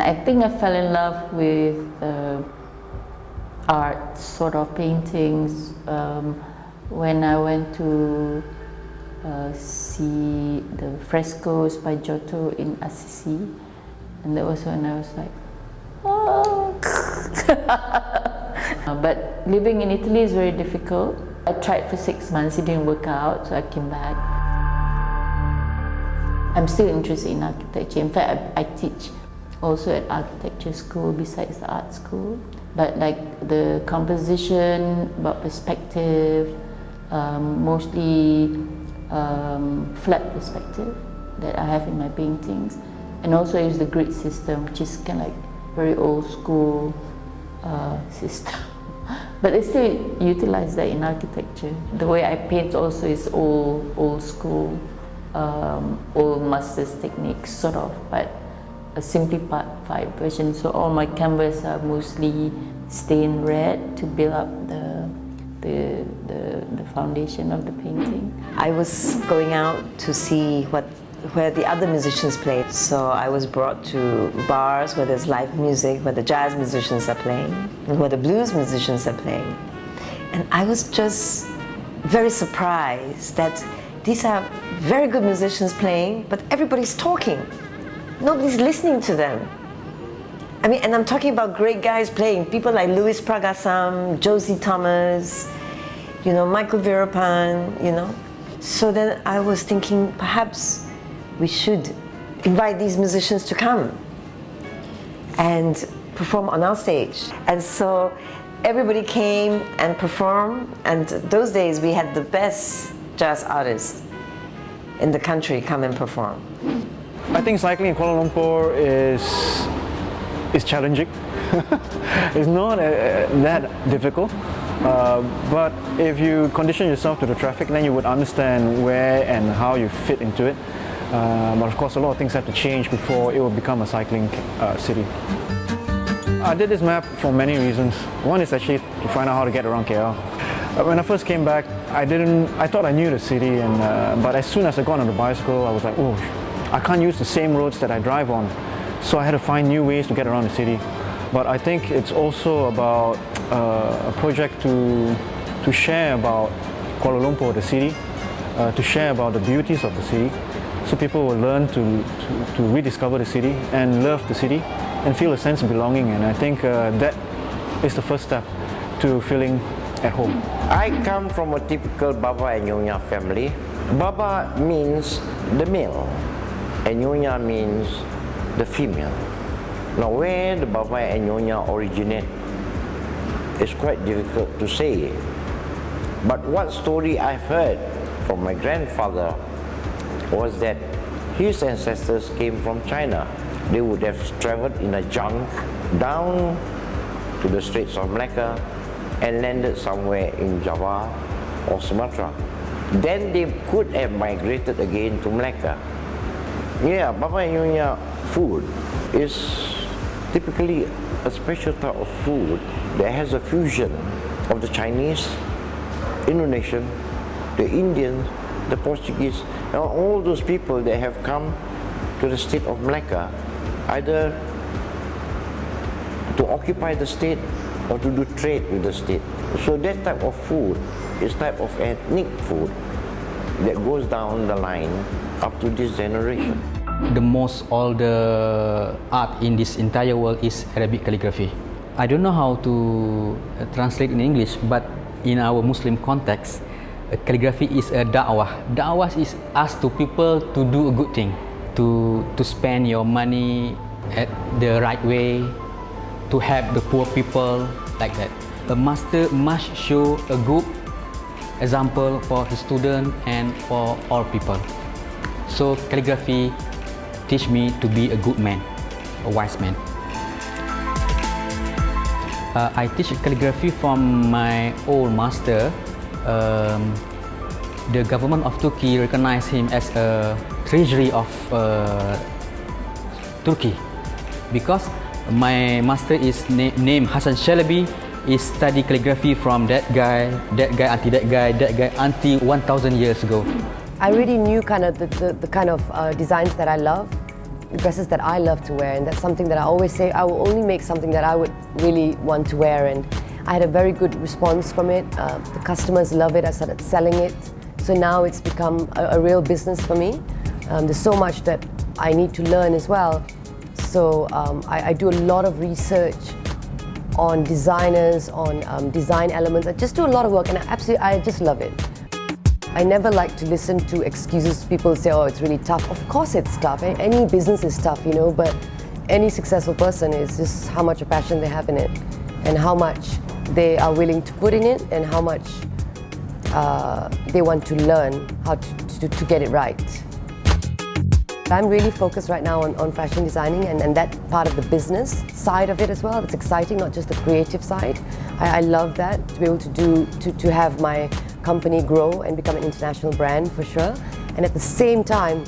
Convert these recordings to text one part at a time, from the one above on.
And I think I fell in love with art, sort of paintings, when I went to see the frescoes by Giotto in Assisi, and that was when I was like, oh. But living in Italy is very difficult. I tried for 6 months, it didn't work out, so I came back. I'm still interested in architecture. In fact, I teach also at architecture school besides the art school. But like the composition, about perspective, mostly flat perspective that I have in my paintings, and also use the grid system, which is kind of like very old school system. But I still utilize that in architecture. The way I paint also is old school, old masters techniques, sort of, but a simplified version. So all my canvas are mostly stained red to build up the foundation of the painting. I was going out to see where the other musicians played. So I was brought to bars where there's live music, where the jazz musicians are playing, and where the blues musicians are playing. And I was just very surprised that these are very good musicians playing, but everybody's talking. Nobody's listening to them. I mean, and I'm talking about great guys playing, people like Louis Pragasam, Josie Thomas, you know, Michael Virapan, you know. So then I was thinking, perhaps we should invite these musicians to come and perform on our stage. And so everybody came and performed, and those days we had the best jazz artists in the country come and perform. I think cycling in Kuala Lumpur is challenging. It's not that difficult, but if you condition yourself to the traffic, then you would understand where and how you fit into it. But of course, a lot of things have to change before it will become a cycling city. I did this map for many reasons. One is actually to find out how to get around KL. When I first came back, I thought I knew the city, but as soon as I got on the bicycle, I was like, oh, I can't use the same roads that I drive on. So I had to find new ways to get around the city. But I think it's also about a project to share about Kuala Lumpur, the city, to share about the beauties of the city, so people will learn to rediscover the city and love the city and feel a sense of belonging. And I think that is the first step to feeling at home. I come from a typical Baba and Nyonya family. Baba means the male and Nyonya means the female. Now where the Baba and Nyonya originate is quite difficult to say. But what story I've heard from my grandfather was that his ancestors came from China. They would have traveled in a junk down to the Straits of Malacca and landed somewhere in Java or Sumatra. Then they could have migrated again to Malacca. Yeah, Baba and Nyonya food is typically a special type of food that has a fusion of the Chinese, Indonesian, the Indian, the Portuguese, and all those people that have come to the state of Malacca, either to occupy the state or to do trade with the state. So that type of food is type of ethnic food that goes down the line up to this generation. All the art in this entire world is Arabic calligraphy. I don't know how to translate in English, but in our Muslim context, calligraphy is a da'wah. Da'wah is ask to people to do a good thing, to spend your money at the right way, to help the poor people, like that. A master must show a good example for his student and for all people. So calligraphy teach me to be a good man, a wise man. I teach calligraphy from my old master. The government of Turkey recognized him as a treasury of Turkey because my master is named Hassan Shalabi. He studied calligraphy from that guy until that guy until 1,000 years ago. I already knew kind of the kind of designs that I love, dresses that I love to wear, and that's something that I always say I will only make something that I would really want to wear, and I had a very good response from it. The customers love it. I started selling it, so now it's become a real business for me. There's so much that I need to learn as well, so I do a lot of research on designers, on design elements. I just do a lot of work, and I just love it. I never like to listen to excuses. People say, oh, it's really tough. Of course it's tough. Any business is tough, you know, but any successful person is just how much passion they have in it and how much they are willing to put in it and how much they want to learn how to get it right. I'm really focused right now on fashion designing and that part of the business side of it as well. It's exciting, not just the creative side. I love that, to be able to have my company grow and become an international brand for sure. And at the same time,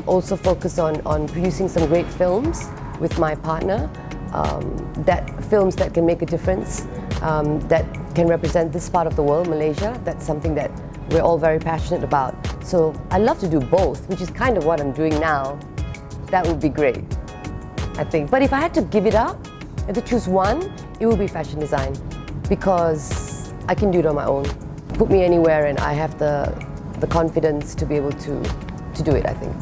also focus on producing some great films with my partner, films that can make a difference, that can represent this part of the world, Malaysia. That's something that we're all very passionate about. So I love to do both, which is kind of what I'm doing now. That would be great, I think. But if I had to give it up, and to choose one, it would be fashion design, because I can do it on my own. Put me anywhere and I have the confidence to be able to do it, I think.